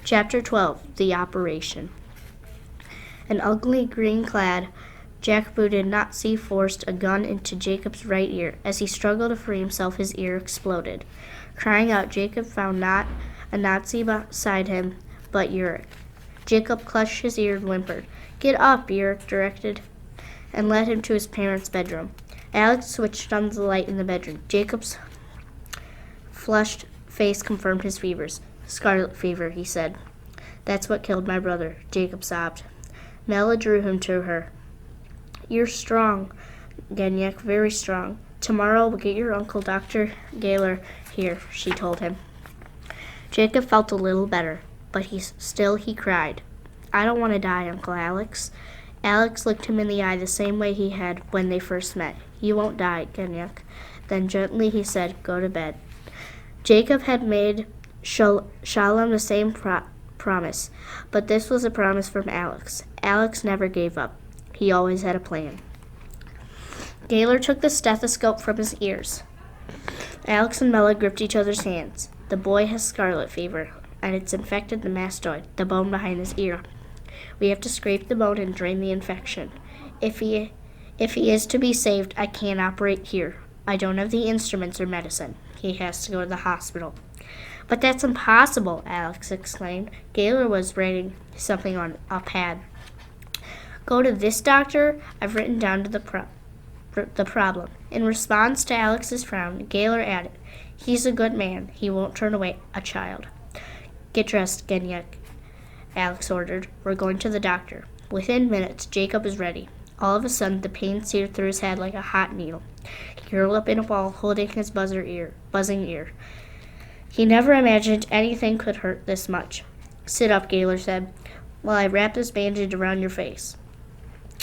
Chapter 12, The Operation. An ugly green-clad jackbooted Nazi forced a gun into Jacob's right ear. As he struggled to free himself, his ear exploded. Crying out, Jacob found not a Nazi beside him, but Ulrich. Jacob clutched his ear and whimpered. "Get up," Ulrich directed, and led him to his parents' bedroom. Alex switched on the light in the bedroom. Jacob's flushed face confirmed his fevers. "Scarlet fever," he said. "That's what killed my brother," Jacob sobbed. Mela drew him to her. "You're strong, Genyek, very strong. Tomorrow we'll get your uncle, Dr. Gaylor, here," she told him. Jacob felt a little better, but he cried. "I don't want to die, Uncle Alex." Alex looked him in the eye the same way he had when they first met. "You won't die, Genyek." Then gently he said, "Go to bed." Jacob had made Shalom the same promise, but this was a promise from Alex. Alex never gave up. He always had a plan. Gaylor took the stethoscope from his ears. Alex and Mela gripped each other's hands. "The boy has scarlet fever, and it's infected the mastoid, the bone behind his ear. We have to scrape the bone and drain the infection. If he is to be saved, I can't operate here. I don't have the instruments or medicine. He has to go to the hospital." "But that's impossible," Alex exclaimed. Gaylor was writing something on a pad. "Go to this doctor? I've written down the problem." In response to Alex's frown, Gaylor added, "He's a good man. He won't turn away a child." "Get dressed, Genyek," Alex ordered. "We're going to the doctor." Within minutes, Jacob was ready. All of a sudden, the pain seared through his head like a hot needle. He curled up in a ball, holding his buzzing ear. He never imagined anything could hurt this much. "Sit up," Gaylor said, "while I wrap this bandage around your face."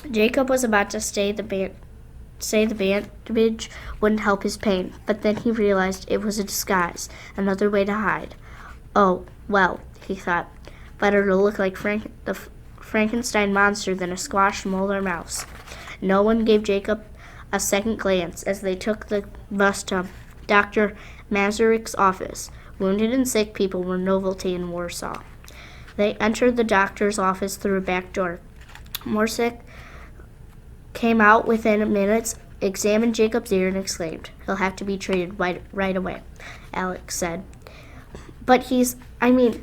Jacob was about to say the bandage wouldn't help his pain, but then he realized it was a disguise, another way to hide. "Oh, well," he thought, "better to look like the Frankenstein monster than a squashed mole or mouse." No one gave Jacob a second glance as they took the bus to Dr. Mazurik's office. Wounded and sick people were novelty in Warsaw. They entered the doctor's office through a back door. Morsik came out within minutes, examined Jacob's ear, and exclaimed, "He'll have to be treated right away," Alex said. "But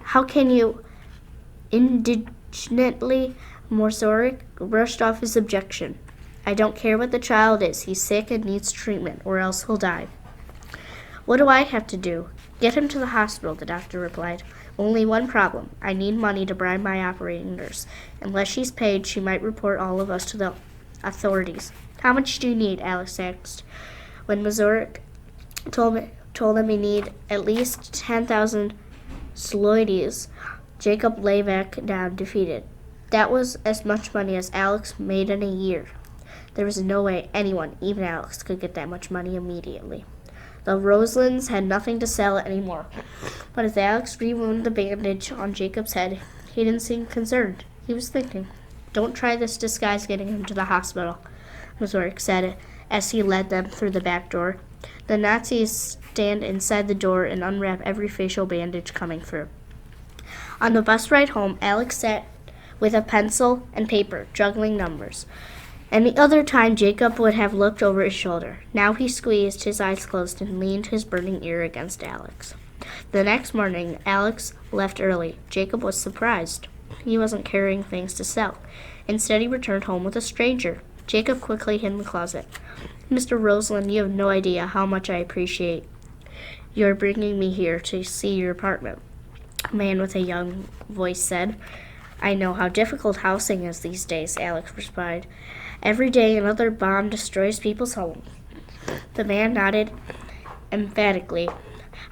how can you?" Indignantly, Morsik brushed off his objection. "I don't care what the child is. He's sick and needs treatment, or else he'll die." "What do I have to do?" "Get him to the hospital," the doctor replied. "Only one problem. I need money to bribe my operating nurse. Unless she's paid, she might report all of us to the authorities." "How much do you need?" Alex asked. When Mazurek told him he needed at least 10,000 zloties, Jacob lay back down, defeated. That was as much money as Alex made in a year. There was no way anyone, even Alex, could get that much money immediately. The Roselands had nothing to sell anymore. But as Alex rewound the bandage on Jacob's head, he didn't seem concerned. He was thinking. "Don't try this disguise getting him to the hospital," Mazurek said as he led them through the back door. "The Nazis stand inside the door and unwrap every facial bandage coming through." On the bus ride home, Alex sat with a pencil and paper, juggling numbers. Any other time, Jacob would have looked over his shoulder. Now he squeezed his eyes closed and leaned his burning ear against Alex. The next morning, Alex left early. Jacob was surprised. He wasn't carrying things to sell. Instead, he returned home with a stranger. Jacob quickly hid in the closet. "Mr. Roseland, you have no idea how much I appreciate your bringing me here to see your apartment," a man with a young voice said. "I know how difficult housing is these days," Alex replied. "Every day another bomb destroys people's homes." The man nodded emphatically.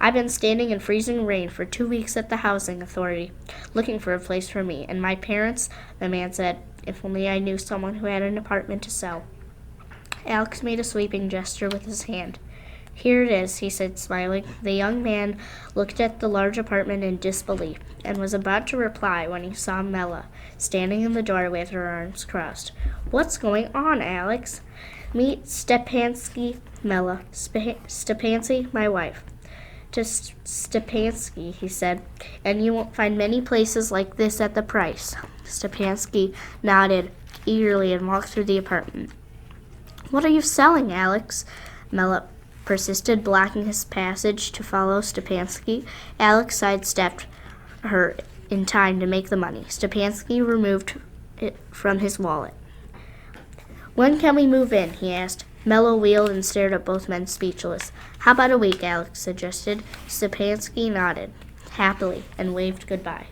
"I've been standing in freezing rain for 2 weeks at the housing authority, looking for a place for me. And my parents," the man said, "if only I knew someone who had an apartment to sell." Alex made a sweeping gesture with his hand. "Here it is," he said, smiling. The young man looked at the large apartment in disbelief and was about to reply when he saw Mela standing in the doorway with her arms crossed. "What's going on, Alex?" "Meet Stepansky, Mela. Stepansky, my wife." to Stepansky, he said, and you won't find many places like this at the price. Stepansky nodded eagerly and walked through the apartment. What are you selling, Alex? Melot persisted, blocking his passage to follow Stepansky. Alex sidestepped her in time to make the money. Stepansky removed it from his wallet. When can we move in? He asked. Mello wheeled and stared at both men, speechless. How about a week? Alex suggested. Stepansky nodded happily and waved goodbye.